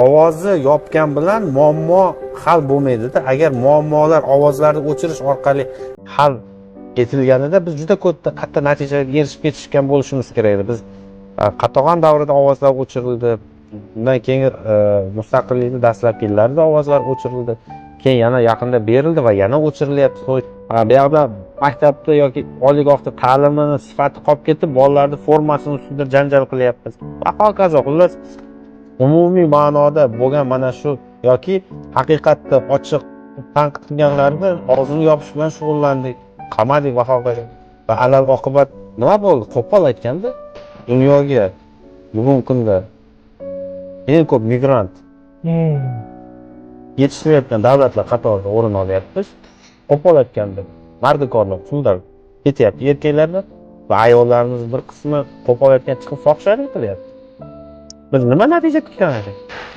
Ovozni yopgan bilan muammo hal bo'lmaydi-da. Agar muammolar ovozlarni o'chirish orqali hal etilganida biz juda katta natijaga erishib ketishgan bo'lishimiz kerak edi. Biz Qatag'on davrida ovozlar o'chirildi. Undan keyin mustaqillikning dastlabki yillarida ovozlar o'chirildi. Keyin yana yaqinda berildi va yana o'chirilyapti. Bu yoqda maktabda yoki oliygohda ta'limini sifati qolib ketib, bolalarning formasini ustida janjal qilyapmiz. Va hokazo. Xullas, umumiy ma'noda bo'lgan mana shu yoki haqiqatda ochiq tanqid qilganlarni og'zini yopish bilan shug'ullandik, qamadik va hokazo. Va alal oqibat nima bo'ldi? Qo'pol aytganda, dunyoga bugungi kunda eng ko'p migrant yetishtirayotgan davlatlar qatorida o'rin olyapmiz. Qo'pol aytganda, mardikorlar, qullar ketyapti erkaklarni va ayollarimiz bir qismi qo'pol aytgan chiqib fohishalik qilyapti. Biz nima natija kutgan edik?